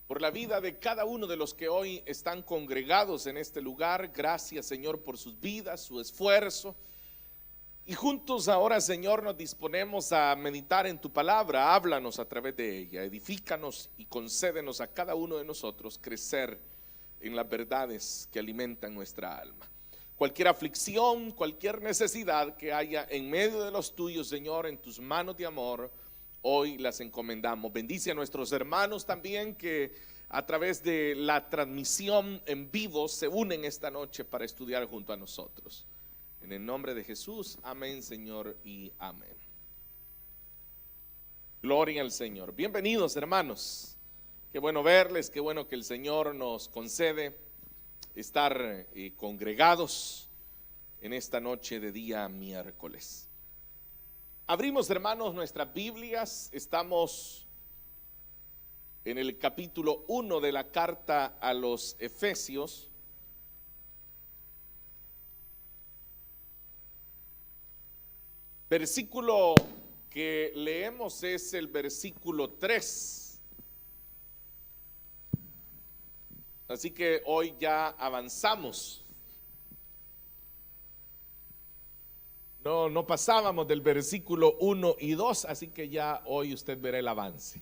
Por la vida de cada uno de los que hoy están congregados en este lugar. Gracias, Señor, por sus vidas, su esfuerzo. Y juntos ahora, Señor, nos disponemos a meditar en tu palabra. Háblanos a través de ella, edifícanos y concédenos a cada uno de nosotros crecer en las verdades que alimentan nuestra alma. Cualquier aflicción, cualquier necesidad que haya en medio de los tuyos, Señor, en tus manos de amor, hoy las encomendamos. Bendice a nuestros hermanos también que a través de la transmisión en vivo se unen esta noche para estudiar junto a nosotros. En el nombre de Jesús, amén, Señor, y amén. Gloria al Señor. Bienvenidos, hermanos. Qué bueno verles, qué bueno que el Señor nos concede estar congregados en esta noche de día miércoles. Abrimos, hermanos, nuestras Biblias. Estamos en el capítulo 1 de la carta a los Efesios. Versículo que leemos es el versículo 3. Así que hoy ya avanzamos. No pasábamos del versículo 1 y 2, así que ya hoy usted verá el avance.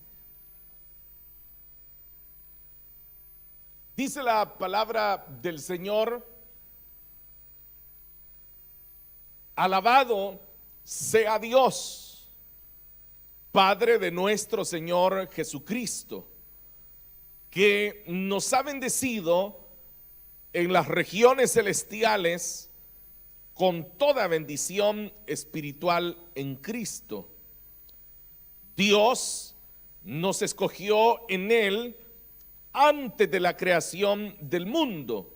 Dice la palabra del Señor: alabado sea Dios, Padre de nuestro Señor Jesucristo, que nos ha bendecido en las regiones celestiales con toda bendición espiritual en Cristo. Dios nos escogió en Él antes de la creación del mundo,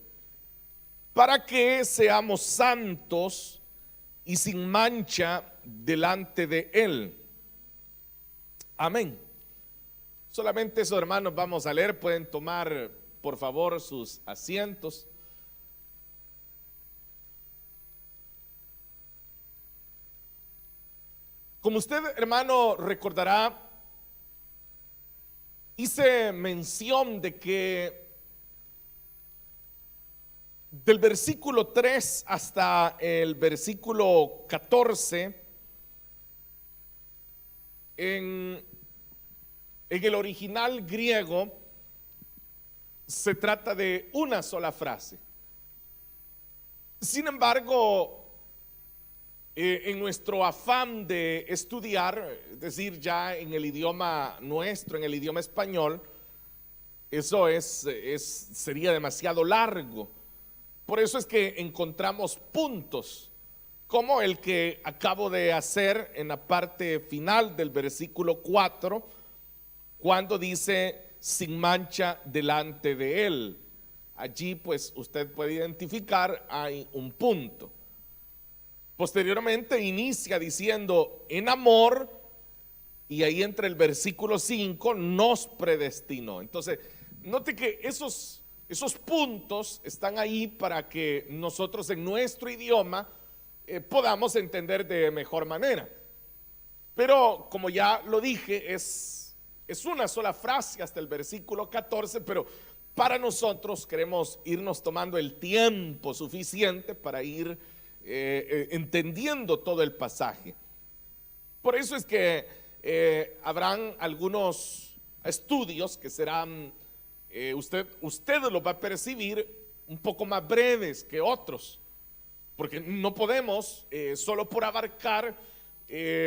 para que seamos santos y sin mancha delante de Él. Amén. Solamente eso, hermanos, vamos a leer. Pueden tomar, por favor, sus asientos. Como usted, hermano, recordará, hice mención de que del versículo 3 hasta el versículo 14, en el original griego, se trata de una sola frase. Sin embargo, en nuestro afán de estudiar, es decir, ya en el idioma nuestro, en el idioma español, eso sería demasiado largo. Por eso es que encontramos puntos como el que acabo de hacer en la parte final del versículo 4, cuando dice sin mancha delante de Él. Allí pues usted puede identificar, hay un punto. Posteriormente inicia diciendo en amor, y ahí entre el versículo 5 nos predestinó. Entonces note que esos puntos están ahí para que nosotros en nuestro idioma podamos entender de mejor manera. Pero como ya lo dije, es una sola frase hasta el versículo 14, pero para nosotros queremos irnos tomando el tiempo suficiente para ir entendiendo todo el pasaje. Por eso es que habrán algunos estudios que serán, usted los va a percibir un poco más breves que otros, porque no podemos solo por abarcar,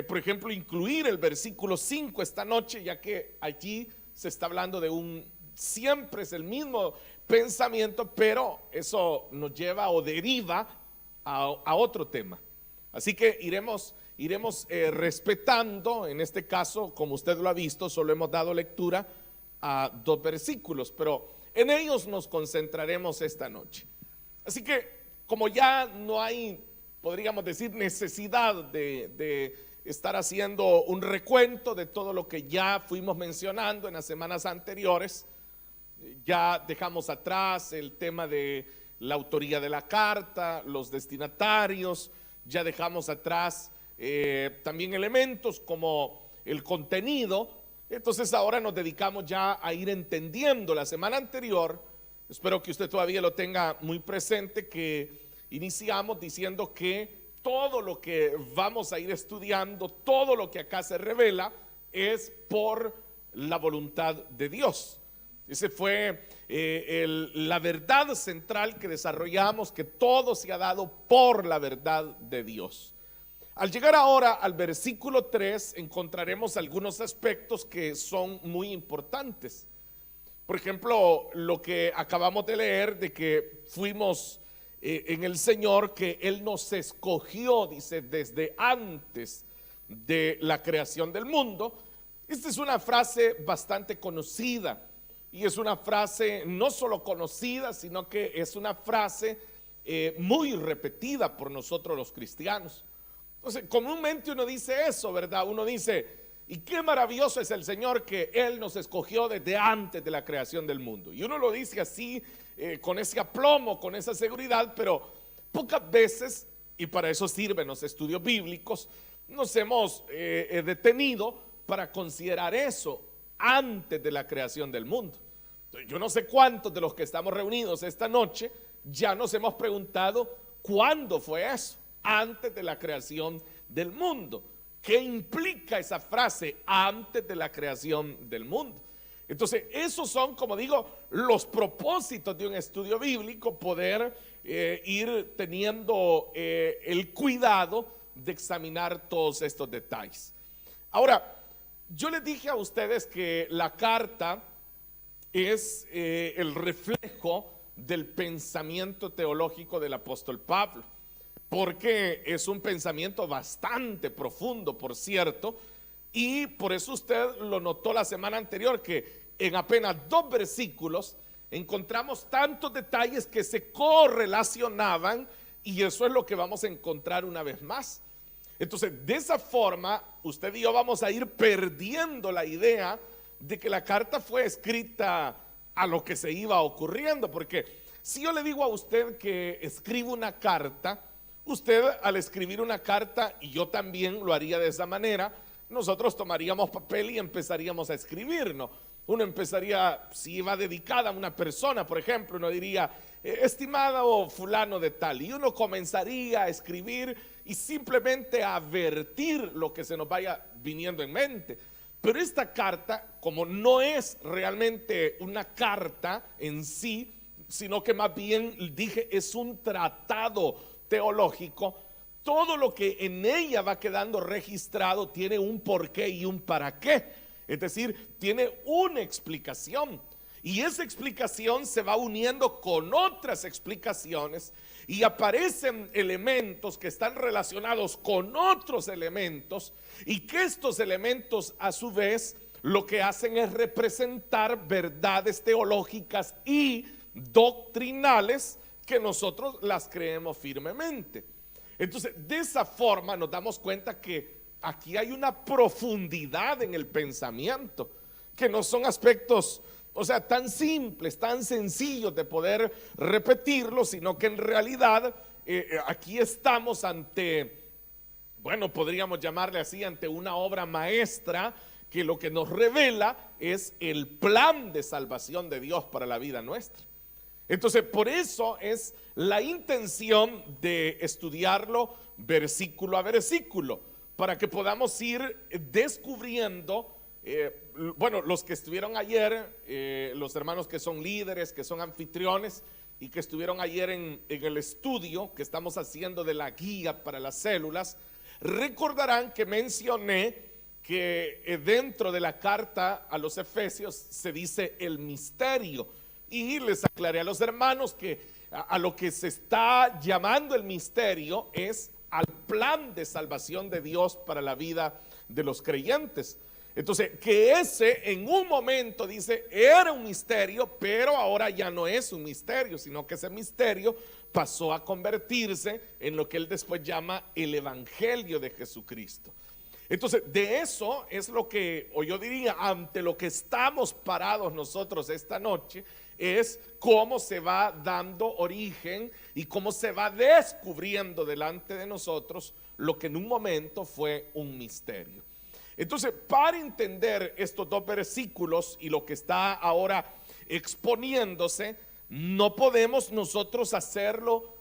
por ejemplo, incluir el versículo 5 esta noche, ya que allí se está hablando de siempre es el mismo pensamiento, pero eso nos lleva o deriva a otro tema. Así que iremos respetando. En este caso, como usted lo ha visto, solo hemos dado lectura a 2 versículos, pero en ellos nos concentraremos esta noche. Así que como ya no hay, podríamos decir, necesidad de estar haciendo un recuento de todo lo que ya fuimos mencionando en las semanas anteriores. Ya dejamos atrás el tema de la autoría de la carta, los destinatarios, ya dejamos atrás también elementos como el contenido. Entonces ahora nos dedicamos ya a ir entendiendo. La semana anterior, espero que usted todavía lo tenga muy presente, que iniciamos diciendo que todo lo que vamos a ir estudiando, todo lo que acá se revela es por la voluntad de Dios. Ese fue la verdad central que desarrollamos, que todo se ha dado por la verdad de Dios. Al llegar ahora al versículo 3 encontraremos algunos aspectos que son muy importantes. Por ejemplo, lo que acabamos de leer de que fuimos en el Señor, que Él nos escogió, dice, desde antes de la creación del mundo. Esta es una frase bastante conocida. Y es una frase no solo conocida, sino que es una frase muy repetida por nosotros los cristianos. Entonces, comúnmente uno dice eso, ¿verdad? Uno dice, y qué maravilloso es el Señor que Él nos escogió desde antes de la creación del mundo. Y uno lo dice así, con ese aplomo, con esa seguridad, pero pocas veces, y para eso sirven los estudios bíblicos, nos hemos detenido para considerar eso antes de la creación del mundo. Yo no sé cuántos de los que estamos reunidos esta noche ya nos hemos preguntado cuándo fue eso, antes de la creación del mundo. ¿Qué implica esa frase, antes de la creación del mundo? Entonces, esos son, como digo, los propósitos de un estudio bíblico, poder ir teniendo el cuidado de examinar todos estos detalles. Ahora, yo les dije a ustedes que la carta es el reflejo del pensamiento teológico del apóstol Pablo, porque es un pensamiento bastante profundo, por cierto, y por eso usted lo notó la semana anterior, que en apenas 2 versículos encontramos tantos detalles que se correlacionaban, y eso es lo que vamos a encontrar una vez más. Entonces, de esa forma, usted y yo vamos a ir perdiendo la idea de que la carta fue escrita a lo que se iba ocurriendo, porque si yo le digo a usted que escribe una carta, usted al escribir una carta, y yo también lo haría de esa manera, nosotros tomaríamos papel y empezaríamos a escribir, ¿no? Uno empezaría, si iba dedicada a una persona, por ejemplo, uno diría, estimado fulano de tal, y uno comenzaría a escribir y simplemente a advertir lo que se nos vaya viniendo en mente. Pero esta carta, como no es realmente una carta en sí, sino que más bien dije es un tratado teológico, todo lo que en ella va quedando registrado tiene un porqué y un para qué. Es decir, tiene una explicación. Y esa explicación se va uniendo con otras explicaciones y aparecen elementos que están relacionados con otros elementos, y que estos elementos a su vez lo que hacen es representar verdades teológicas y doctrinales que nosotros las creemos firmemente. Entonces, de esa forma nos damos cuenta que aquí hay una profundidad en el pensamiento, que no son aspectos, o sea, tan simples, tan sencillos de poder repetirlo, sino que en realidad aquí estamos ante, bueno, podríamos llamarle así, ante una obra maestra que lo que nos revela es el plan de salvación de Dios para la vida nuestra. Entonces, por eso es la intención de estudiarlo versículo a versículo, para que podamos ir descubriendo, bueno, los que estuvieron ayer, los hermanos que son líderes, que son anfitriones y que estuvieron ayer en el estudio que estamos haciendo de la guía para las células, recordarán que mencioné que dentro de la carta a los Efesios se dice el misterio, y les aclaré a los hermanos que a lo que se está llamando el misterio es al plan de salvación de Dios para la vida de los creyentes. Entonces, que ese en un momento dice era un misterio, pero ahora ya no es un misterio, sino que ese misterio pasó a convertirse en lo que él después llama el evangelio de Jesucristo. Entonces, de eso es lo que, o yo diría, ante lo que estamos parados nosotros esta noche, es cómo se va dando origen y cómo se va descubriendo delante de nosotros lo que en un momento fue un misterio. Entonces, para entender estos dos versículos y lo que está ahora exponiéndose, no podemos nosotros hacerlo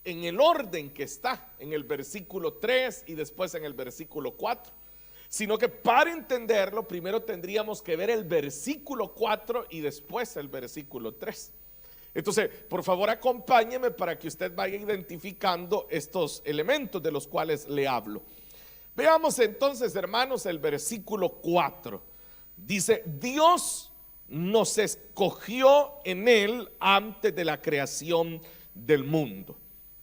en el orden que está, en el versículo 3 y después en el versículo 4, sino que para entenderlo primero tendríamos que ver el versículo 4 y después el versículo 3. Entonces, por favor, acompáñeme para que usted vaya identificando estos elementos de los cuales le hablo. Veamos entonces, hermanos, el versículo 4. Dice: Dios nos escogió en él antes de la creación del mundo.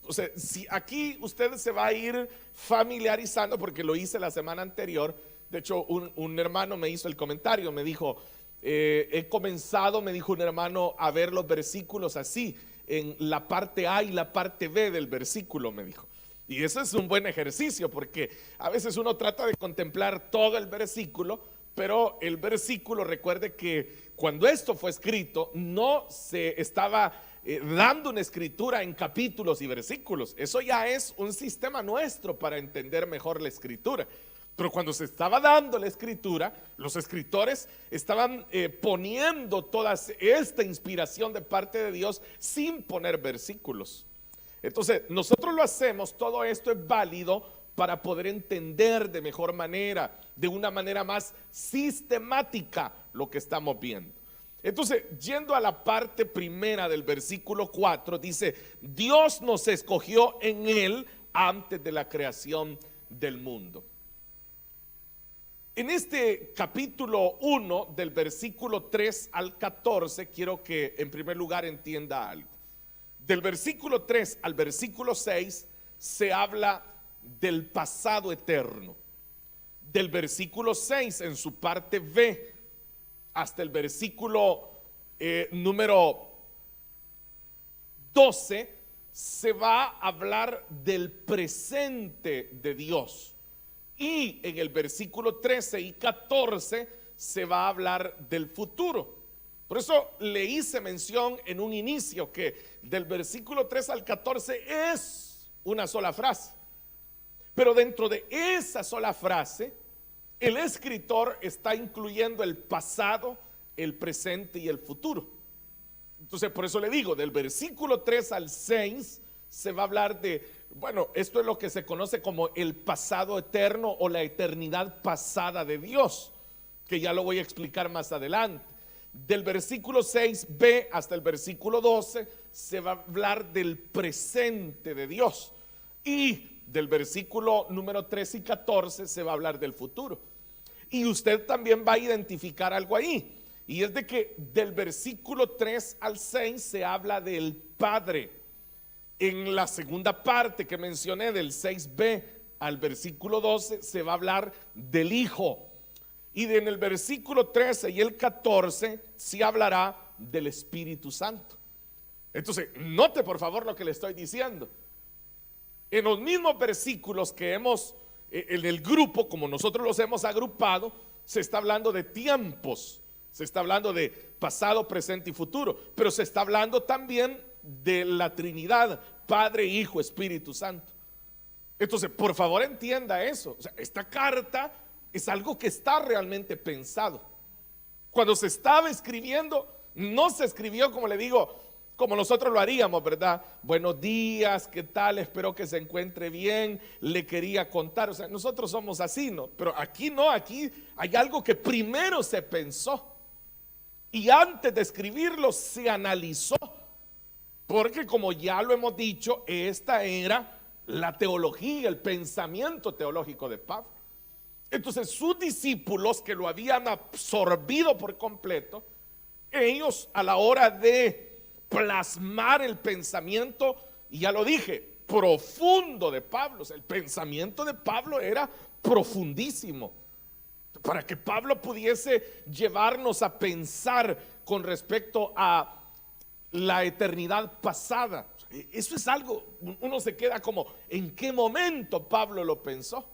O sea, si aquí usted se va a ir familiarizando, porque lo hice la semana anterior. De hecho, un hermano me hizo el comentario, me dijo, he comenzado, me dijo un hermano, a ver los versículos así, en la parte A y la parte B del versículo, me dijo. Y eso es un buen ejercicio, porque a veces uno trata de contemplar todo el versículo, pero el versículo, recuerde que cuando esto fue escrito, no se estaba dando una escritura en capítulos y versículos. Eso ya es un sistema nuestro para entender mejor la escritura. Pero cuando se estaba dando la escritura, los escritores estaban poniendo toda esta inspiración de parte de Dios sin poner versículos. Entonces, nosotros lo hacemos, todo esto es válido para poder entender de mejor manera, de una manera más sistemática lo que estamos viendo. Entonces, yendo a la parte primera del versículo 4, dice: Dios nos escogió en él antes de la creación del mundo. En este capítulo 1, del versículo 3 al 14, quiero que en primer lugar entienda algo. Del versículo 3 al versículo 6 se habla del pasado eterno. Del versículo 6 en su parte B hasta el versículo número 12 se va a hablar del presente de Dios. Y en el versículo 13 y 14 se va a hablar del futuro. Por eso le hice mención en un inicio que del versículo 3 al 14 es una sola frase. Pero dentro de esa sola frase, el escritor está incluyendo el pasado, el presente y el futuro. Entonces, por eso le digo, del versículo 3 al 6 se va a hablar de, bueno, esto es lo que se conoce como el pasado eterno o la eternidad pasada de Dios, que ya lo voy a explicar más adelante. Del versículo 6b hasta el versículo 12 se va a hablar del presente de Dios, y del versículo número 13 y 14 se va a hablar del futuro. Y usted también va a identificar algo ahí, y es de que del versículo 3 al 6 se habla del Padre. En la segunda parte que mencioné, del 6b al versículo 12, se va a hablar del Hijo. Y en el versículo 13 y el 14 se hablará del Espíritu Santo. Entonces, note por favor lo que le estoy diciendo. En los mismos versículos que hemos, en el grupo, como nosotros los hemos agrupado, se está hablando de tiempos, se está hablando de pasado, presente y futuro, pero se está hablando también de la Trinidad, Padre, Hijo, Espíritu Santo. Entonces, por favor, entienda eso. O sea, esta carta es algo que está realmente pensado. Cuando se estaba escribiendo, no se escribió, como le digo, como nosotros lo haríamos, ¿verdad? Buenos días, ¿qué tal? Espero que se encuentre bien, le quería contar. O sea, nosotros somos así, ¿no? Pero aquí no, aquí hay algo que primero se pensó y antes de escribirlo se analizó, porque como ya lo hemos dicho, esta era la teología, el pensamiento teológico de Pablo. Entonces sus discípulos, que lo habían absorbido por completo, ellos a la hora de plasmar el pensamiento, y ya lo dije, profundo de Pablo, o sea, el pensamiento de Pablo era profundísimo, para que Pablo pudiese llevarnos a pensar con respecto a la eternidad pasada. Eso es algo, uno se queda como, ¿en qué momento Pablo lo pensó?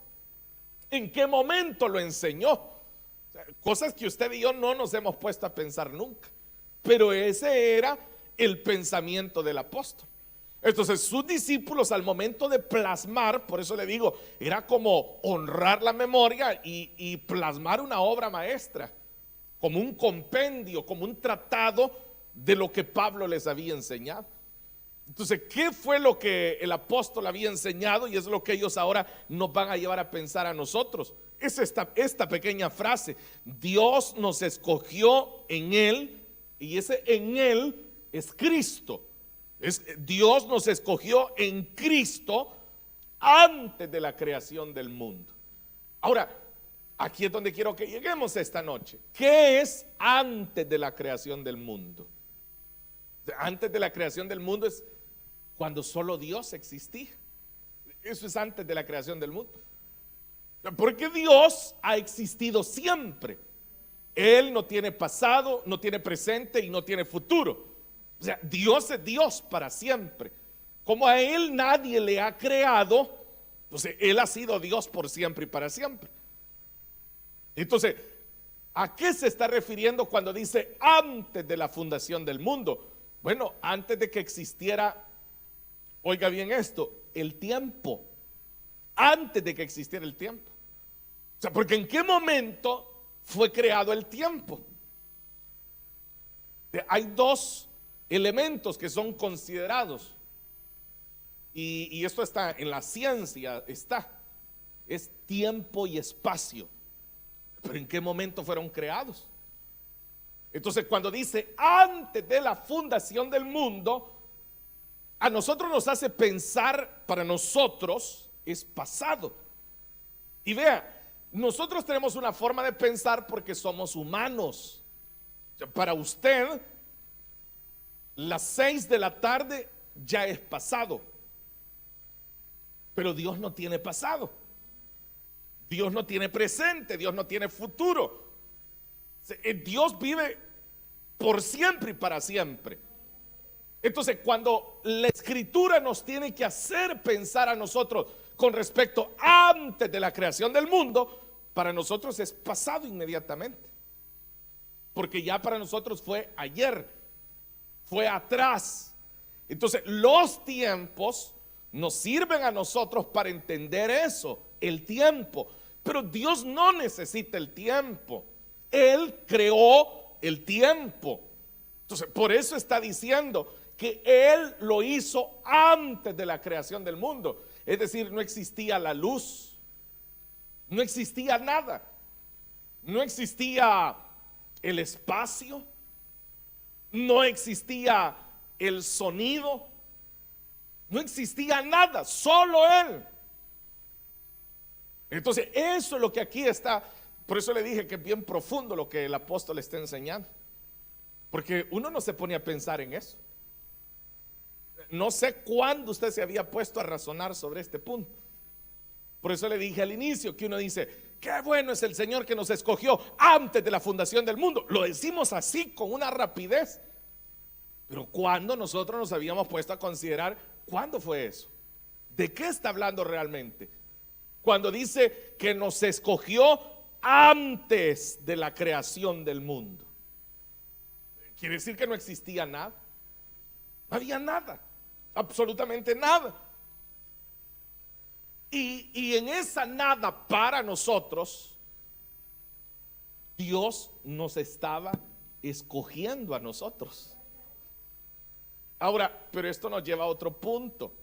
¿En qué momento lo enseñó? O sea, cosas que usted y yo no nos hemos puesto a pensar nunca. Pero ese era el pensamiento del apóstol. Entonces sus discípulos, al momento de plasmar, por eso le digo, era como honrar la memoria y plasmar una obra maestra, como un compendio, como un tratado de lo que Pablo les había enseñado. Entonces, ¿qué fue lo que el apóstol había enseñado? Y es lo que ellos ahora nos van a llevar a pensar a nosotros. Es esta pequeña frase: Dios nos escogió en Él, y ese en Él es Cristo. Dios nos escogió en Cristo antes de la creación del mundo. Ahora, aquí es donde quiero que lleguemos esta noche. ¿Qué es antes de la creación del mundo? Antes de la creación del mundo es cuando solo Dios existía. Eso es antes de la creación del mundo. Porque Dios ha existido siempre. Él no tiene pasado, no tiene presente y no tiene futuro. O sea, Dios es Dios para siempre. Como a Él nadie le ha creado, entonces Él ha sido Dios por siempre y para siempre. Entonces, ¿a qué se está refiriendo cuando dice antes de la fundación del mundo? Bueno, antes de que existiera, oiga bien esto, el tiempo. Antes de que existiera el tiempo. O sea, porque ¿en qué momento fue creado el tiempo? Hay dos elementos que son considerados, y esto está en la ciencia, es tiempo y espacio. Pero ¿en qué momento fueron creados? Entonces, cuando dice antes de la fundación del mundo, a nosotros nos hace pensar, para nosotros es pasado. Y vea, nosotros tenemos una forma de pensar porque somos humanos. O sea, para usted, las 6 de la tarde ya es pasado. Pero Dios no tiene pasado. Dios no tiene presente, Dios no tiene futuro. Dios vive por siempre y para siempre. Entonces, cuando la escritura nos tiene que hacer pensar a nosotros con respecto antes de la creación del mundo, para nosotros es pasado inmediatamente. Porque ya para nosotros fue ayer, fue atrás. Entonces, los tiempos nos sirven a nosotros para entender eso, el tiempo. Pero Dios no necesita el tiempo. Él creó el tiempo. Entonces, por eso está diciendo que Él lo hizo antes de la creación del mundo. Es decir, no existía la luz, no existía nada, no existía el espacio, no existía el sonido, no existía nada, solo Él. Entonces, eso es lo que aquí está. Por eso le dije que es bien profundo lo que el apóstol está enseñando, porque uno no se pone a pensar en eso. No sé cuándo usted se había puesto a razonar sobre este punto. Por eso le dije al inicio que uno dice: qué bueno es el Señor que nos escogió antes de la fundación del mundo. Lo decimos así con una rapidez. Pero ¿cuándo nosotros nos habíamos puesto a considerar cuándo fue eso? ¿De qué está hablando realmente? Cuando dice que nos escogió antes de la creación del mundo, quiere decir que no existía nada. No había nada, absolutamente nada. Y en esa nada para nosotros, Dios nos estaba escogiendo a nosotros. Ahora, pero esto nos lleva a otro punto.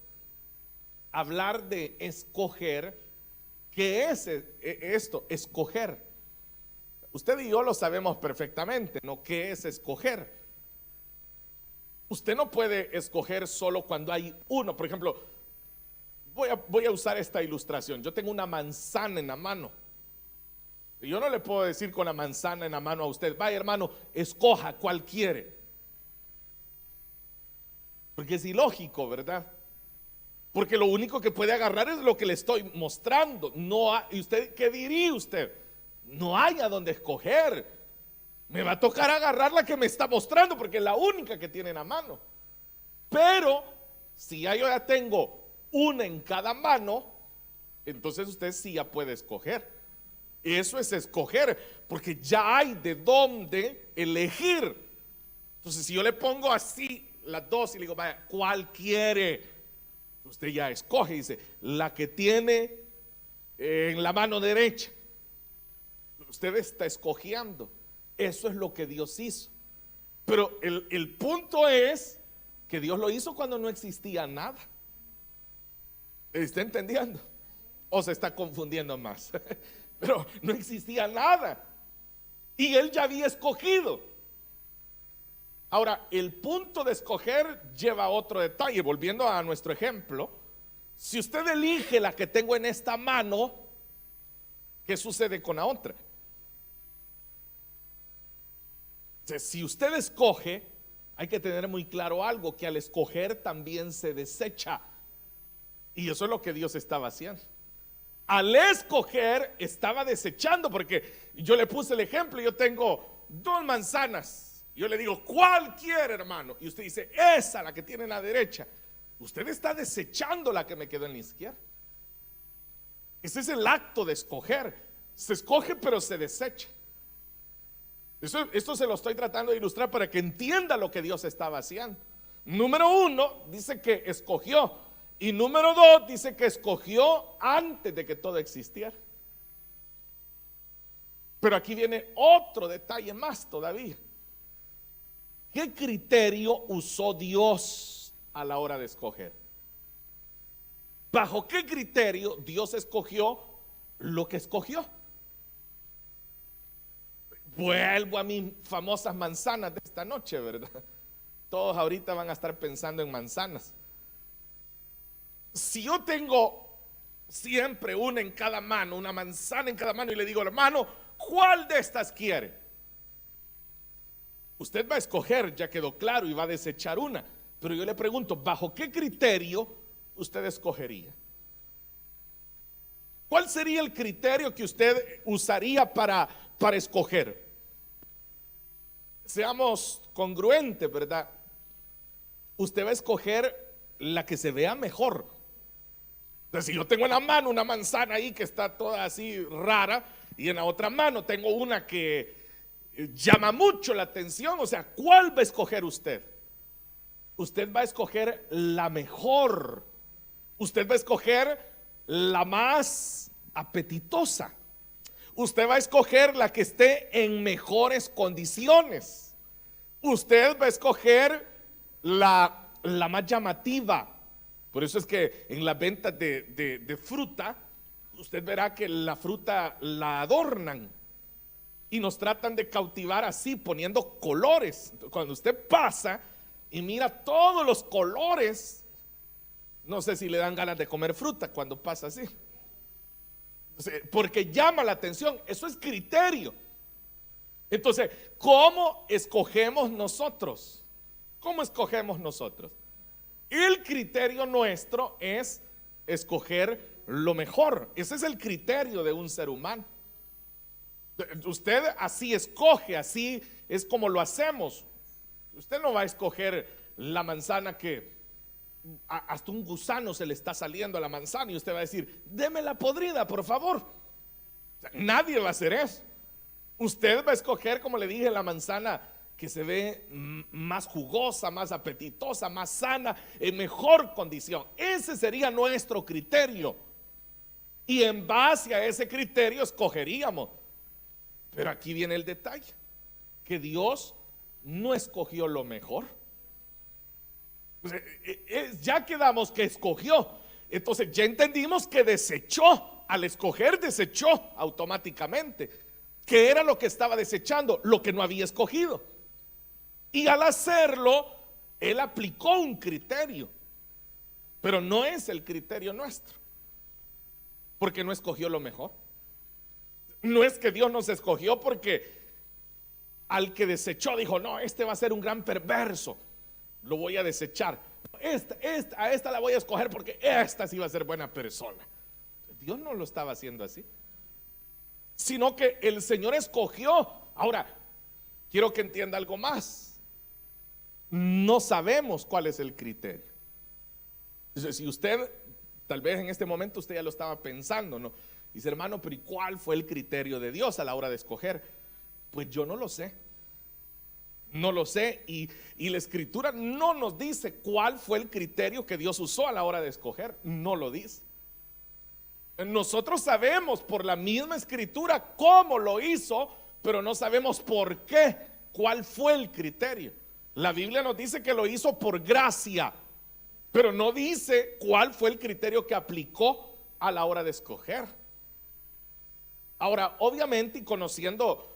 Hablar de escoger, ¿qué es esto? Escoger. Usted y yo lo sabemos perfectamente, ¿no? ¿Qué es escoger? Usted no puede escoger solo cuando hay uno. Por ejemplo, voy a usar esta ilustración. Yo tengo una manzana en la mano. Y yo no le puedo decir con la manzana en la mano a usted: vaya, hermano, escoja cuál quiere. Porque es ilógico, ¿verdad? Porque lo único que puede agarrar es lo que le estoy mostrando. ¿Y usted qué diría usted? No hay a dónde escoger. Me va a tocar agarrar la que me está mostrando porque es la única que tiene en la mano. Pero si yo ya tengo una en cada mano, entonces usted sí ya puede escoger. Eso es escoger, porque ya hay de dónde elegir. Entonces, si yo le pongo así las dos y le digo, vaya, ¿cuál quiere? Usted ya escoge, dice, la que tiene en la mano derecha. Usted está escogiendo. Eso es lo que Dios hizo. Pero el punto es que Dios lo hizo cuando no existía nada. ¿Está entendiendo? ¿O se está confundiendo más? Pero no existía nada. Y Él ya había escogido. Ahora, el punto de escoger lleva a otro detalle. Volviendo a nuestro ejemplo, si usted elige la que tengo en esta mano, ¿qué sucede con la otra? Si usted escoge, hay que tener muy claro algo, que al escoger también se desecha. Y eso es lo que Dios estaba haciendo. Al escoger estaba desechando, porque yo le puse el ejemplo, yo tengo 2 manzanas, yo le digo, ¿cuál quiere, hermano? Y usted dice, esa, la que tiene en la derecha. Usted está desechando la que me quedó en la izquierda. Ese es el acto de escoger. Se escoge pero se desecha. Esto se lo estoy tratando de ilustrar para que entienda lo que Dios estaba haciendo. Número 1 dice que escogió, y número 2 dice que escogió antes de que todo existiera. Pero aquí viene otro detalle más todavía. ¿Qué criterio usó Dios a la hora de escoger? ¿Bajo qué criterio Dios escogió lo que escogió? Vuelvo a mis famosas manzanas de esta noche, ¿verdad? Todos ahorita van a estar pensando en manzanas. Si yo tengo siempre una en cada mano, una manzana en cada mano, y le digo, hermano, ¿cuál de estas quiere? Usted va a escoger, ya quedó claro, y va a desechar una. Pero yo le pregunto, ¿bajo qué criterio usted escogería? ¿Cuál sería el criterio que usted usaría para escoger? Seamos congruentes, ¿verdad? Usted va a escoger la que se vea mejor. Entonces, si yo tengo en la mano una manzana ahí que está toda así rara, y en la otra mano tengo una que llama mucho la atención, o sea, ¿cuál va a escoger usted? Usted va a escoger la mejor. Usted va a escoger la más apetitosa. Usted va a escoger la que esté en mejores condiciones. Usted va a escoger la más llamativa. Por eso es que en las ventas de fruta, usted verá que la fruta la adornan y nos tratan de cautivar así, poniendo colores. Cuando usted pasa y mira todos los colores, no sé si le dan ganas de comer fruta cuando pasa así, porque llama la atención. Eso es criterio. Entonces, ¿cómo escogemos nosotros? ¿Cómo escogemos nosotros? El criterio nuestro es escoger lo mejor. Ese es el criterio de un ser humano. Usted así escoge, así es como lo hacemos. Usted no va a escoger la manzana que hasta un gusano se le está saliendo a la manzana y usted va a decir, deme la podrida, por favor. O sea, nadie va a hacer eso. Usted va a escoger, como le dije, la manzana que se ve más jugosa, más apetitosa, más sana, en mejor condición. Ese sería nuestro criterio. Y en base a ese criterio escogeríamos. Pero aquí viene el detalle, que Dios no escogió lo mejor. Ya quedamos que escogió. Entonces ya entendimos que desechó. Al escoger desechó automáticamente. ¿Qué era lo que estaba desechando? Lo que no había escogido. Y al hacerlo, Él aplicó un criterio. Pero no es el criterio nuestro, porque no escogió lo mejor. No es que Dios nos escogió porque al que desechó dijo, no, este va a ser un gran perverso, lo voy a desechar. A esta la voy a escoger porque esta sí va a ser buena persona. Dios no lo estaba haciendo así, sino que el Señor escogió. Ahora, quiero que entienda algo más. No sabemos cuál es el criterio. Entonces, si usted, tal vez en este momento usted ya lo estaba pensando, ¿no? Dice, hermano, pero ¿y cuál fue el criterio de Dios a la hora de escoger? Pues yo no lo sé. No lo sé, y la escritura no nos dice cuál fue el criterio que Dios usó a la hora de escoger. No lo dice. Nosotros sabemos por la misma escritura cómo lo hizo, pero no sabemos por qué, cuál fue el criterio. La Biblia nos dice que lo hizo por gracia, pero no dice cuál fue el criterio que aplicó a la hora de escoger. Ahora, obviamente, y conociendo,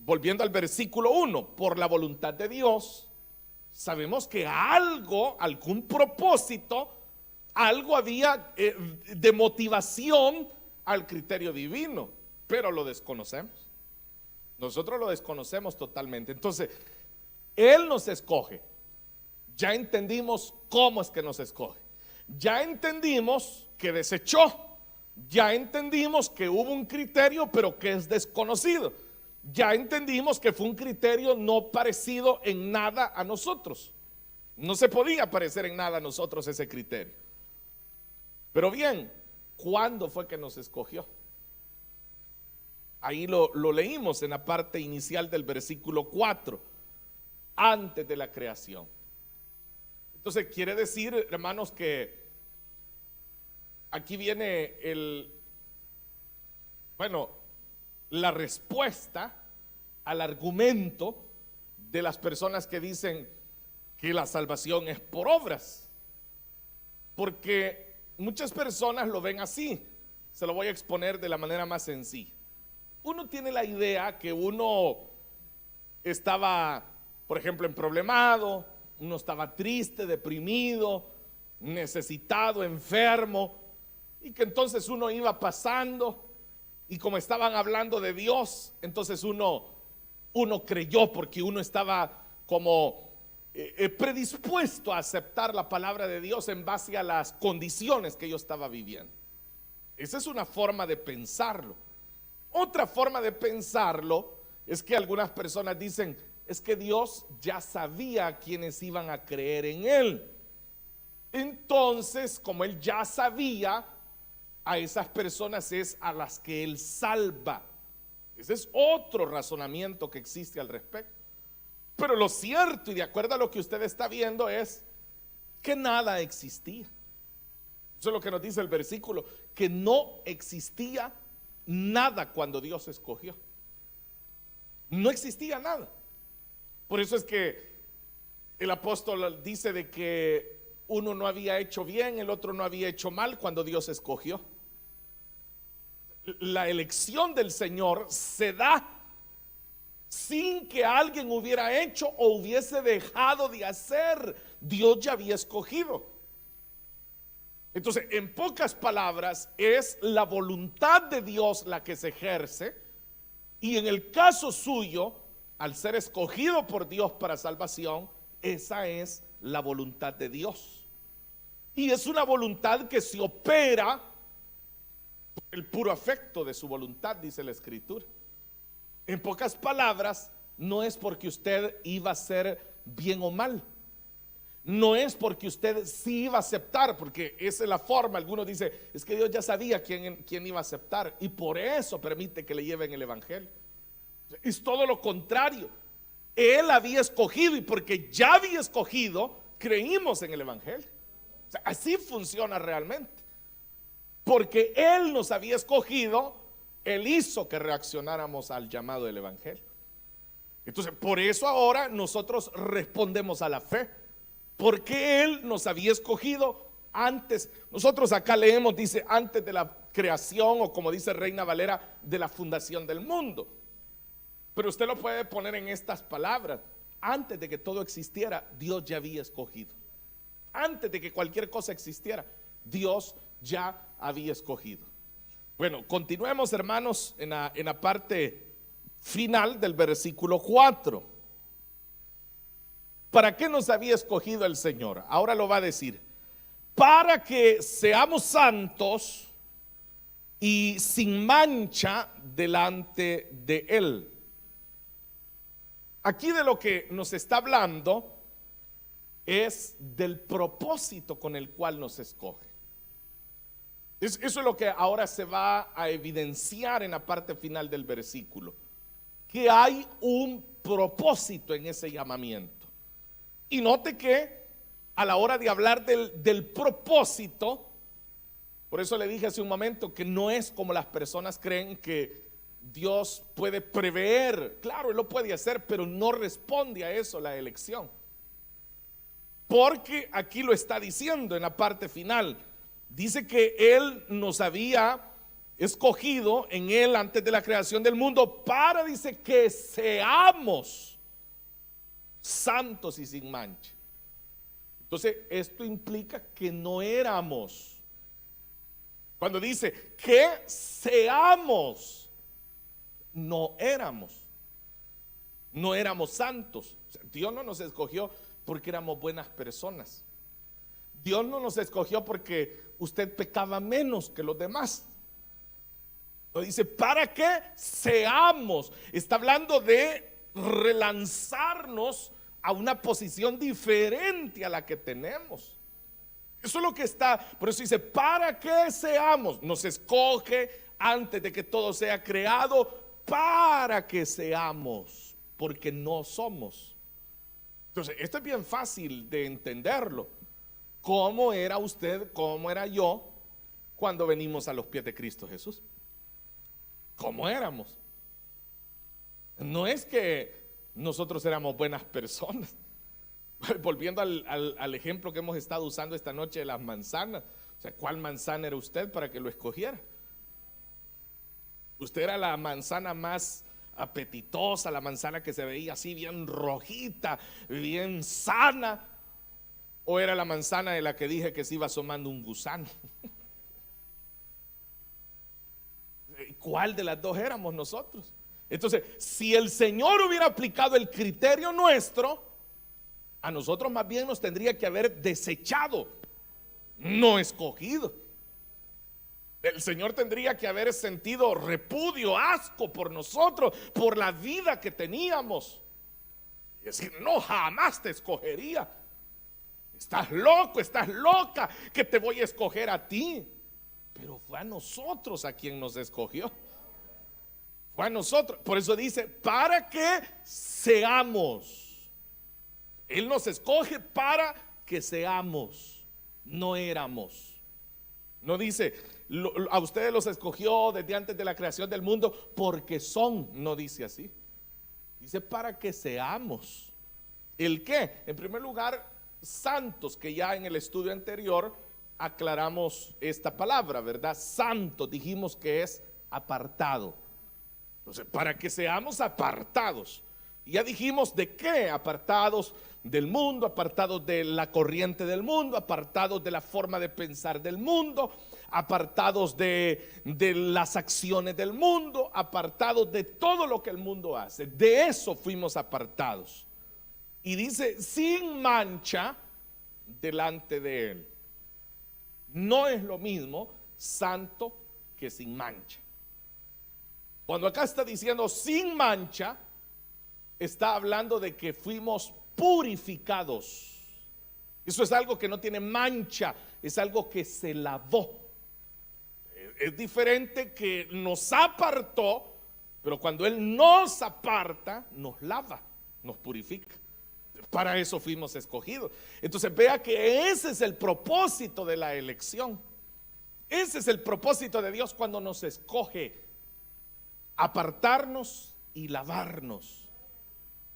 volviendo al versículo 1, por la voluntad de Dios, sabemos que algo, algún propósito, algo había de motivación al criterio divino, pero lo desconocemos. Nosotros lo desconocemos totalmente. Entonces, Él nos escoge. Ya entendimos cómo es que nos escoge. Ya entendimos que desechó. Ya entendimos que hubo un criterio, pero que es desconocido. Ya entendimos que fue un criterio no parecido en nada a nosotros. No se podía parecer en nada a nosotros ese criterio. Pero bien, ¿cuándo fue que nos escogió? Ahí lo leímos en la parte inicial del versículo 4, antes de la creación. Entonces quiere decir, hermanos, que aquí viene la respuesta al argumento de las personas que dicen que la salvación es por obras. Porque muchas personas lo ven así. Se lo voy a exponer de la manera más sencilla. Uno tiene la idea que uno estaba, por ejemplo, emproblemado, uno estaba triste, deprimido, necesitado, enfermo, y que entonces uno iba pasando, y como estaban hablando de Dios, entonces uno creyó, porque uno estaba como predispuesto a aceptar la palabra de Dios en base a las condiciones que yo estaba viviendo. Esa es una forma de pensarlo. Otra forma de pensarlo es que algunas personas dicen, es que Dios ya sabía quiénes iban a creer en Él. Entonces, como Él ya sabía, a esas personas es a las que Él salva. Ese es otro razonamiento que existe al respecto. Pero lo cierto, y de acuerdo a lo que usted está viendo, es que nada existía. Eso es lo que nos dice el versículo, que no existía nada cuando Dios escogió. No existía nada. Por eso es que el apóstol dice de que uno no había hecho bien, el otro no había hecho mal cuando Dios escogió. La elección del Señor se da sin que alguien hubiera hecho o hubiese dejado de hacer. Dios ya había escogido. Entonces, en pocas palabras, es la voluntad de Dios la que se ejerce, y en el caso suyo, al ser escogido por Dios para salvación, esa es la voluntad de Dios. Y es una voluntad que se opera por el puro afecto de su voluntad, dice la Escritura. En pocas palabras, no es porque usted iba a ser bien o mal. No es porque usted sí iba a aceptar, porque esa es la forma. Algunos dicen, es que Dios ya sabía quién iba a aceptar, y por eso permite que le lleven el evangelio. Es todo lo contrario. Él había escogido, y porque ya había escogido, creímos en el evangelio. O sea, así funciona realmente. Porque Él nos había escogido, Él hizo que reaccionáramos al llamado del evangelio. Entonces, por eso ahora nosotros respondemos a la fe, porque Él nos había escogido antes. Nosotros acá leemos, dice, antes de la creación, o como dice Reina Valera, de la fundación del mundo. Pero usted lo puede poner en estas palabras: antes de que todo existiera, Dios ya había escogido. Antes de que cualquier cosa existiera, Dios ya había escogido. Bueno, continuemos, hermanos, en la parte final del versículo 4. ¿Para qué nos había escogido el Señor? Ahora lo va a decir: para que seamos santos y sin mancha delante de Él. Aquí de lo que nos está hablando es del propósito con el cual nos escoge. Eso es lo que ahora se va a evidenciar en la parte final del versículo, que hay un propósito en ese llamamiento. Y note que a la hora de hablar del propósito, por eso le dije hace un momento que no es como las personas creen que Dios puede prever. Claro, Él lo puede hacer, pero no responde a eso la elección. Porque aquí lo está diciendo en la parte final. Dice que Él nos había escogido en Él antes de la creación del mundo para, dice, que seamos santos y sin mancha. Entonces, esto implica que no éramos. Cuando dice que seamos, no éramos santos. O sea, Dios no nos escogió porque éramos buenas personas. Dios no nos escogió porque usted pecaba menos que los demás. Lo dice para que seamos. Está hablando de relanzarnos a una posición diferente a la que tenemos. Eso es lo que está, por eso dice, para que seamos, nos escoge antes de que todo sea creado, para que seamos, porque no somos. Entonces, esto es bien fácil de entenderlo. ¿Cómo era usted, cómo era yo cuando venimos a los pies de Cristo Jesús? ¿Cómo éramos? No es que nosotros éramos buenas personas. Volviendo al ejemplo que hemos estado usando esta noche de las manzanas. O sea, ¿cuál manzana era usted para que lo escogiera? Usted era la manzana más apetitosa, la manzana que se veía así bien rojita, bien sana, o era la manzana de la que dije que se iba asomando un gusano. ¿Cuál de las dos éramos nosotros? Entonces, si el Señor hubiera aplicado el criterio nuestro, a nosotros más bien nos tendría que haber desechado, no escogido. El Señor tendría que haber sentido repudio, asco por nosotros, por la vida que teníamos, y decir, no, jamás te escogería. Estás loco, estás loca, que te voy a escoger a ti. Pero fue a nosotros a quien nos escogió. Fue a nosotros. Por eso dice, para que seamos. Él nos escoge para que seamos, no éramos. No dice, a ustedes los escogió desde antes de la creación del mundo porque son, no dice así. Dice para que seamos. ¿El qué? En primer lugar, santos, que ya en el estudio anterior aclaramos esta palabra, ¿verdad? Santo, dijimos que es apartado. Entonces, para que seamos apartados. Ya dijimos de qué, apartados del mundo, apartados de la corriente del mundo, apartados de la forma de pensar del mundo, apartados de las acciones del mundo, apartados de todo lo que el mundo hace. De eso fuimos apartados. Y dice, sin mancha delante de Él. No es lo mismo santo que sin mancha. Cuando acá está diciendo sin mancha, está hablando de que fuimos purificados. Eso es algo que no tiene mancha, es algo que se lavó. Es diferente que nos apartó, pero cuando Él nos aparta, nos lava, nos purifica. Para eso fuimos escogidos. Entonces vea que ese es el propósito de la elección. Ese es el propósito de Dios cuando nos escoge, apartarnos y lavarnos.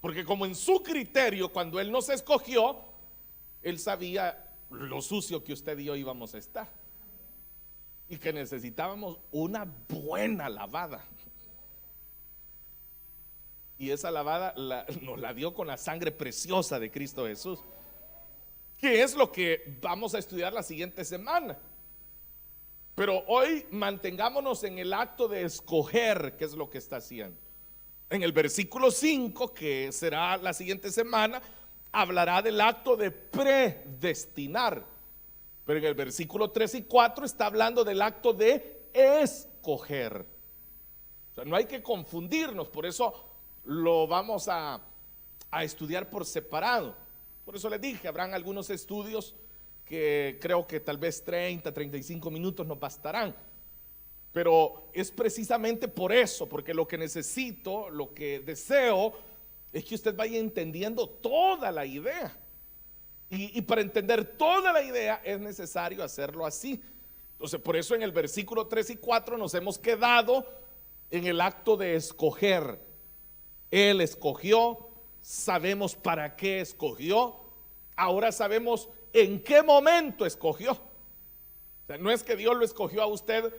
Porque como en su criterio, cuando Él nos escogió, Él sabía lo sucio que usted y yo íbamos a estar, y que necesitábamos una buena lavada. Y esa lavada nos la dio con la sangre preciosa de Cristo Jesús, que es lo que vamos a estudiar la siguiente semana. Pero hoy mantengámonos en el acto de escoger, que es lo que está haciendo. En el versículo 5, que será la siguiente semana, hablará del acto de predestinar. Pero en el versículo 3 y 4 está hablando del acto de escoger. O sea, no hay que confundirnos, por eso lo vamos a estudiar por separado. Por eso les dije, habrán algunos estudios que creo que tal vez 35 minutos nos bastarán. Pero es precisamente por eso, porque lo que necesito, lo que deseo, es que usted vaya entendiendo toda la idea. Y para entender toda la idea es necesario hacerlo así. Entonces, por eso en el versículo 3 y 4 nos hemos quedado en el acto de escoger. Él escogió, sabemos para qué escogió, ahora sabemos en qué momento escogió. O sea, no es que Dios lo escogió a usted.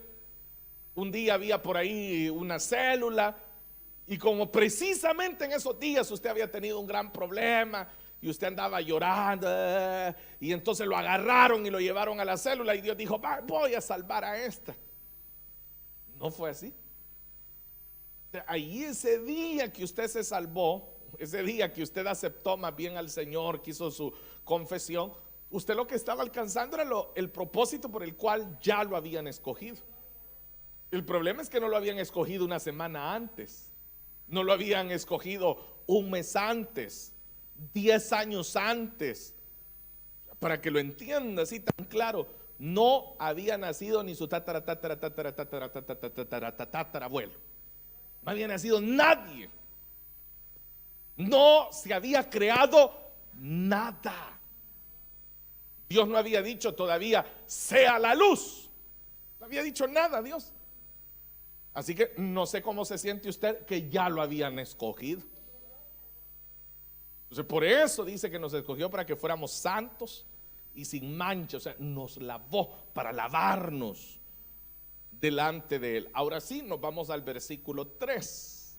Un día había por ahí una célula y como precisamente en esos días usted había tenido un gran problema y usted andaba llorando, y entonces lo agarraron y lo llevaron a la célula y Dios dijo, voy a salvar a esta. No fue así. Ahí ese día que usted se salvó, ese día que usted aceptó más bien al Señor, que hizo su confesión, usted lo que estaba alcanzando era el propósito por el cual ya lo habían escogido. El problema es que no lo habían escogido una semana antes, no lo habían escogido un mes antes, 10 años antes. Para que lo entienda así tan claro, no había nacido ni su tatarabuelo, no había nacido nadie, no se había creado nada. Dios no había dicho todavía sea la luz, no había dicho nada Dios. Así que no sé cómo se siente usted que ya lo habían escogido. Entonces por eso dice que nos escogió para que fuéramos santos y sin mancha. O sea, nos lavó para lavarnos delante de Él. Ahora sí, nos vamos al versículo 3.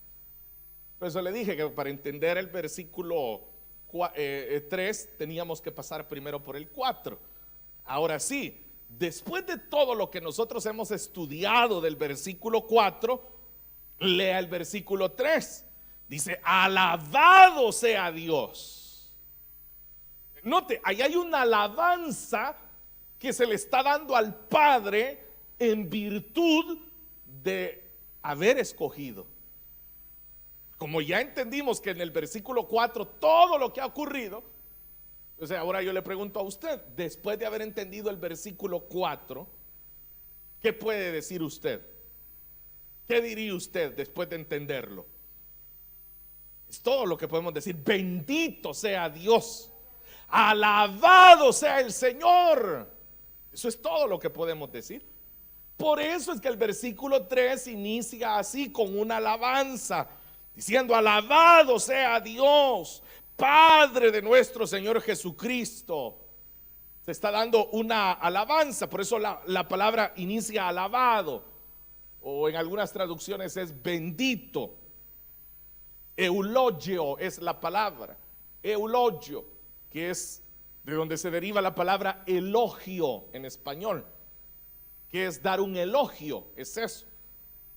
Por eso le dije que para entender el versículo 3 teníamos que pasar primero por el 4. Ahora sí, después de todo lo que nosotros hemos estudiado del versículo 4, lea el versículo 3. Dice, alabado sea Dios. Note, ahí hay una alabanza que se le está dando al Padre en virtud de haber escogido. Como ya entendimos que en el versículo 4 todo lo que ha ocurrido, o sea, ahora yo le pregunto a usted, después de haber entendido el versículo 4, ¿qué puede decir usted? ¿Qué diría usted después de entenderlo? Es todo lo que podemos decir. Bendito sea Dios, alabado sea el Señor. Eso es todo lo que podemos decir. Por eso es que el versículo 3 inicia así, con una alabanza, diciendo, alabado sea Dios, Padre de nuestro Señor Jesucristo. Se está dando una alabanza, por eso la palabra inicia alabado, o en algunas traducciones es bendito. Eulogio es la palabra, eulogio, que es de donde se deriva la palabra elogio en español, que es dar un elogio, es eso.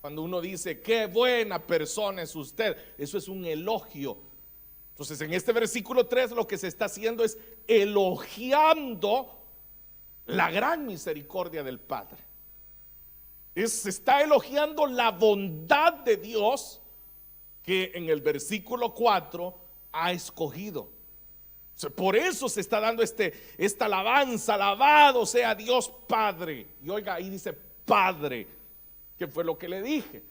Cuando uno dice, qué buena persona es usted, eso es un elogio. Entonces en este versículo 3 lo que se está haciendo es elogiando la gran misericordia del Padre. Se está elogiando la bondad de Dios que en el versículo 4 ha escogido. Por eso se está dando esta alabanza, alabado sea Dios Padre. Y oiga, ahí dice Padre, que fue lo que le dije,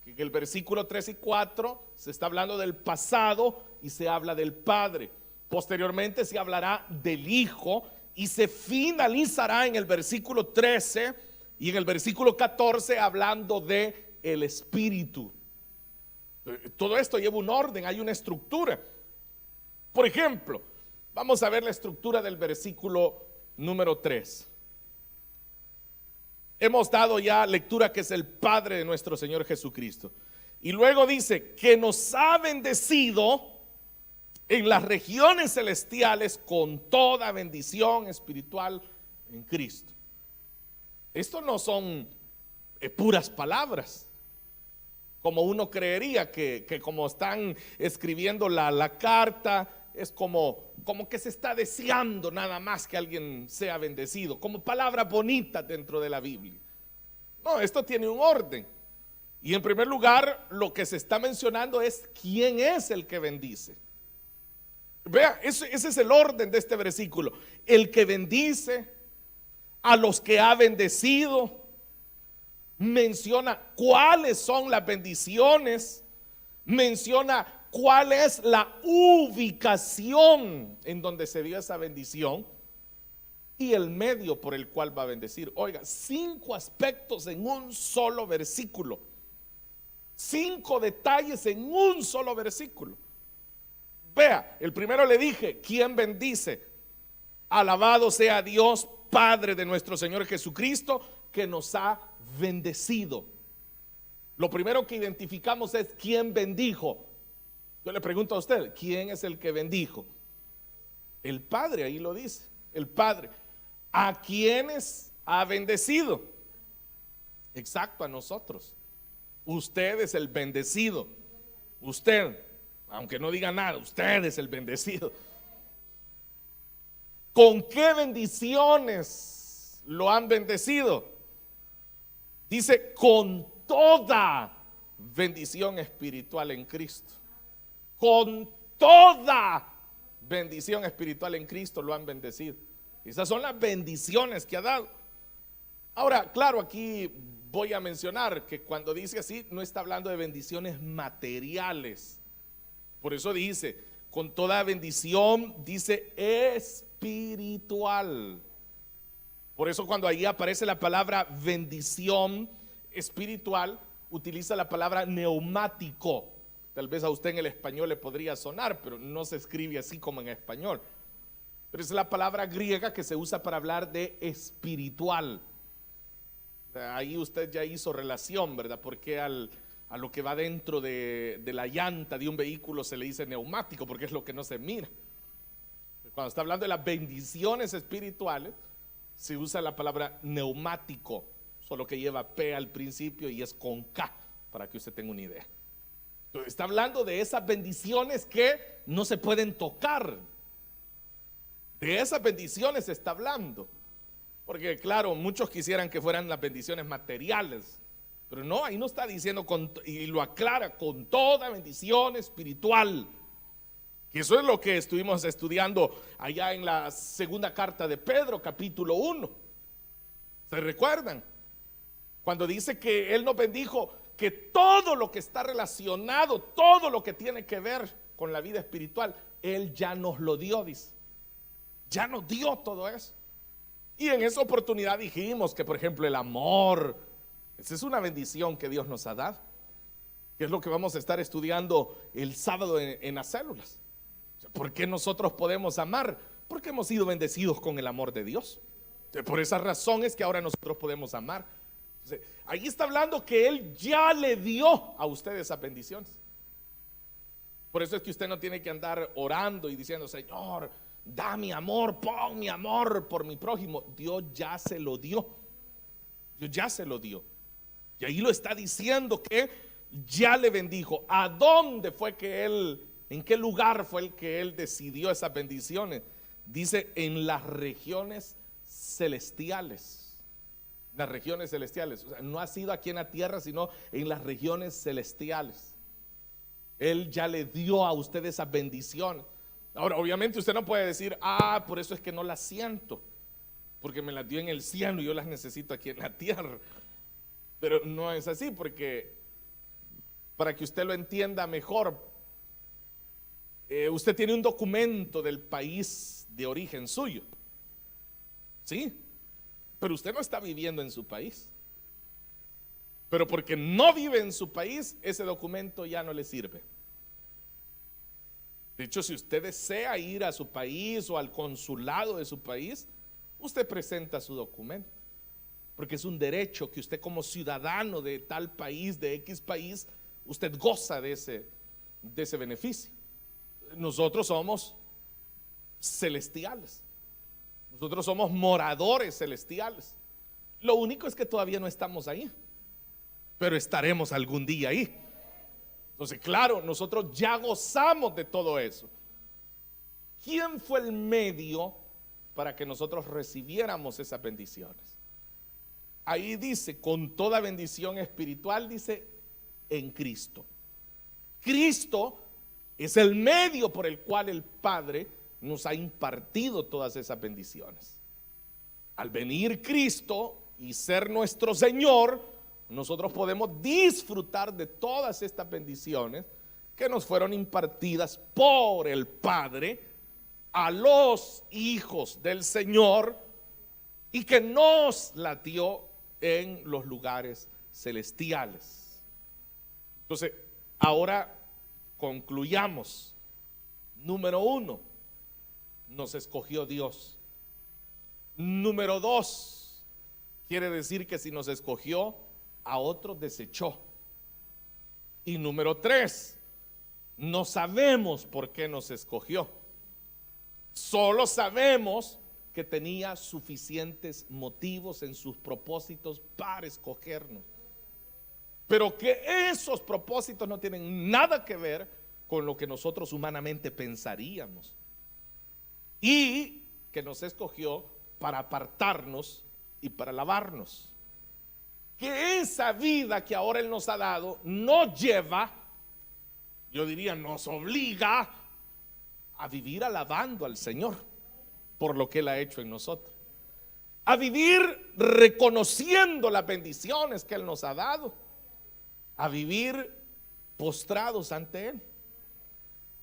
que en el versículo 3 y 4 se está hablando del pasado y se habla del Padre. Posteriormente se hablará del Hijo y se finalizará en el versículo 13 y en el versículo 14 hablando de el Espíritu. Todo esto lleva un orden, hay una estructura. Por ejemplo, vamos a ver la estructura del versículo número 3. Hemos dado ya lectura que es el Padre de nuestro Señor Jesucristo. Y luego dice que nos ha bendecido en las regiones celestiales con toda bendición espiritual en Cristo. Esto no son puras palabras, como uno creería que como están escribiendo la carta, es como que se está deseando nada más que alguien sea bendecido, como palabra bonita dentro de la Biblia. No, esto tiene un orden. Y en primer lugar, lo que se está mencionando es quién es el que bendice. Vea, ese es el orden de este versículo. El que bendice a los que ha bendecido, menciona cuáles son las bendiciones, menciona cuál es la ubicación en donde se dio esa bendición y el medio por el cual va a bendecir. Oiga, 5 aspectos en un solo versículo, 5 detalles en un solo versículo. Vea, el primero le dije, ¿quién bendice? Alabado sea Dios, Padre de nuestro Señor Jesucristo, que nos ha bendecido. Lo primero que identificamos es quién bendijo. Yo le pregunto a usted, ¿quién es el que bendijo? El Padre, ahí lo dice, el Padre. ¿A quiénes ha bendecido? Exacto, a nosotros. Usted es el bendecido. Usted, aunque no diga nada, usted es el bendecido. ¿Con qué bendiciones lo han bendecido? Dice, con toda bendición espiritual en Cristo. Con toda bendición espiritual en Cristo lo han bendecido. Esas son las bendiciones que ha dado. Ahora, claro, aquí voy a mencionar que cuando dice así, no está hablando de bendiciones materiales. Por eso dice, con toda bendición, dice espiritual. Por eso cuando ahí aparece la palabra bendición espiritual, utiliza la palabra neumático. Tal vez a usted en el español le podría sonar, pero no se escribe así como en español. Pero es la palabra griega que se usa para hablar de espiritual. Ahí usted ya hizo relación, ¿verdad? Porque a lo que va dentro de la llanta de un vehículo se le dice neumático, porque es lo que no se mira. Cuando está hablando de las bendiciones espirituales, se usa la palabra neumático, solo que lleva P al principio y es con K, para que usted tenga una idea. Entonces, está hablando de esas bendiciones que no se pueden tocar. De esas bendiciones se está hablando. Porque claro, muchos quisieran que fueran las bendiciones materiales, pero no, ahí no está diciendo y lo aclara, con toda bendición espiritual. Y eso es lo que estuvimos estudiando allá en la segunda carta de Pedro, capítulo 1. ¿Se recuerdan? Cuando dice que Él nos bendijo, que todo lo que está relacionado, todo lo que tiene que ver con la vida espiritual, Él ya nos lo dio, dice. Ya nos dio todo eso. Y en esa oportunidad dijimos que, por ejemplo, el amor, esa es una bendición que Dios nos ha dado, que es lo que vamos a estar estudiando el sábado en las células. ¿Por qué nosotros podemos amar? Porque hemos sido bendecidos con el amor de Dios. Por esa razón es que ahora nosotros podemos amar. Ahí está hablando que Él ya le dio a usted esas bendiciones. Por eso es que usted no tiene que andar orando y diciendo, Señor, da mi amor, pon mi amor por mi prójimo. Dios ya se lo dio. Dios ya se lo dio. Y ahí lo está diciendo que ya le bendijo. ¿A dónde fue que Él, en qué lugar fue el que Él decidió esas bendiciones? Dice, en las regiones celestiales. Las regiones celestiales. O sea, no ha sido aquí en la tierra, sino en las regiones celestiales. Él ya le dio a usted esas bendiciones. Ahora, obviamente usted no puede decir, por eso es que no las siento, porque me las dio en el cielo y yo las necesito aquí en la tierra. Pero no es así, porque para que usted lo entienda mejor, usted tiene un documento del país de origen suyo, ¿sí? Pero usted no está viviendo en su país. Pero porque no vive en su país, ese documento ya no le sirve. De hecho, si usted desea ir a su país o al consulado de su país, usted presenta su documento, porque es un derecho que usted como ciudadano de tal país, de X país, usted goza de ese beneficio. Nosotros somos celestiales, nosotros somos moradores celestiales. Lo único es que todavía no estamos ahí, pero estaremos algún día ahí. Entonces, claro, nosotros ya gozamos de todo eso. ¿Quién fue el medio para que nosotros recibiéramos esas bendiciones? Ahí dice, con toda bendición espiritual, dice, en Cristo. Cristo Es el medio por el cual el Padre nos ha impartido todas esas bendiciones. Al venir Cristo y ser nuestro Señor, nosotros podemos disfrutar de todas estas bendiciones que nos fueron impartidas por el Padre a los hijos del Señor y que nos la dio en los lugares celestiales. Entonces, ahora concluyamos. Número 1, nos escogió Dios. Número 2, quiere decir que si nos escogió, a otros desechó. Y número 3, no sabemos por qué nos escogió. Solo sabemos que tenía suficientes motivos en sus propósitos para escogernos. Pero que esos propósitos no tienen nada que ver con lo que nosotros humanamente pensaríamos. Y que nos escogió para apartarnos y para lavarnos. Que esa vida que ahora Él nos ha dado nos lleva, yo diría, nos obliga a vivir alabando al Señor por lo que Él ha hecho en nosotros. A vivir reconociendo las bendiciones que Él nos ha dado. A vivir postrados ante Él,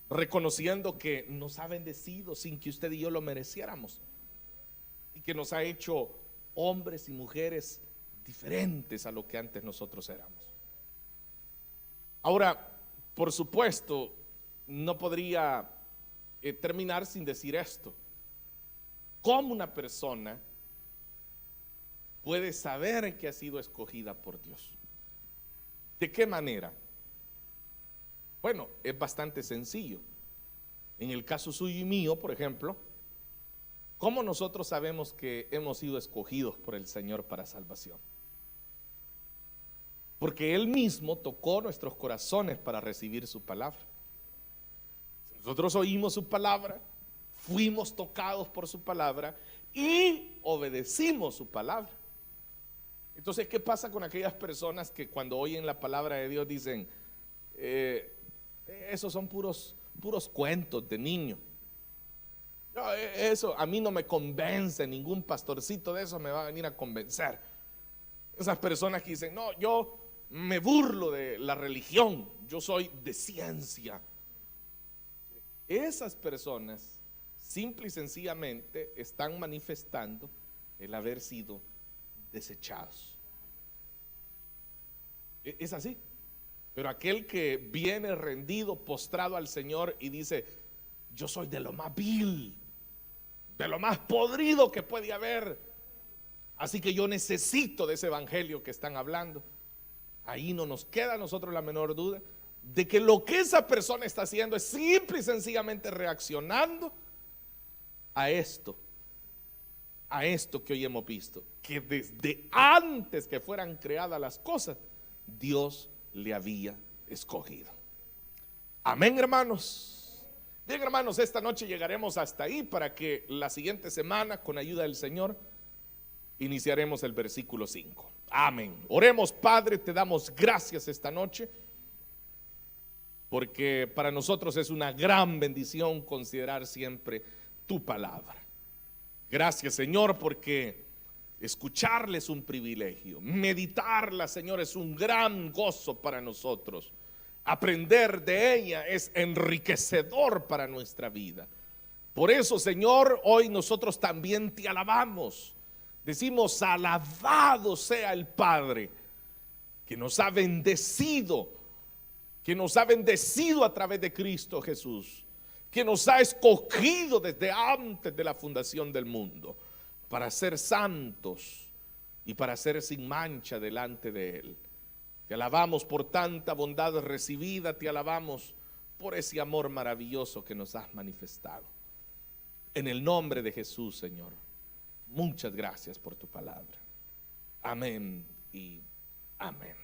reconociendo que nos ha bendecido sin que usted y yo lo mereciéramos y que nos ha hecho hombres y mujeres diferentes a lo que antes nosotros éramos. Ahora, por supuesto, no podría terminar sin decir esto. ¿Cómo una persona puede saber que ha sido escogida por Dios? ¿De qué manera? Bueno, es bastante sencillo. En el caso suyo y mío, por ejemplo, ¿cómo nosotros sabemos que hemos sido escogidos por el Señor para salvación? Porque Él mismo tocó nuestros corazones para recibir su palabra. Nosotros oímos su palabra, fuimos tocados por su palabra y obedecimos su palabra. Entonces, ¿qué pasa con aquellas personas que cuando oyen la palabra de Dios dicen, esos son puros cuentos de niño? No, eso a mí no me convence, ningún pastorcito de eso me va a venir a convencer. Esas personas que dicen, no, yo me burlo de la religión, yo soy de ciencia. Esas personas simple y sencillamente están manifestando el haber sido desechados. Es así. Pero aquel que viene rendido, postrado al Señor y dice, yo soy de lo más vil, de lo más podrido que puede haber, así que yo necesito de ese evangelio que están hablando. Ahí no nos queda a nosotros la menor duda de que lo que esa persona está haciendo es simple y sencillamente reaccionando a esto que hoy hemos visto, que desde antes que fueran creadas las cosas, Dios le había escogido. Amén, hermanos. Bien, hermanos, esta noche llegaremos hasta ahí para que la siguiente semana, con ayuda del Señor, iniciaremos el versículo 5. Amén. Oremos. Padre, te damos gracias esta noche, porque para nosotros es una gran bendición considerar siempre tu palabra. Gracias, Señor, porque escucharla es un privilegio, meditarla, Señor, es un gran gozo para nosotros. Aprender de ella es enriquecedor para nuestra vida. Por eso, Señor, hoy nosotros también te alabamos. Decimos, alabado sea el Padre, que nos ha bendecido, a través de Cristo Jesús, que nos ha escogido desde antes de la fundación del mundo, para ser santos y para ser sin mancha delante de Él. Te alabamos por tanta bondad recibida, te alabamos por ese amor maravilloso que nos has manifestado. En el nombre de Jesús, Señor, muchas gracias por tu palabra. Amén y amén.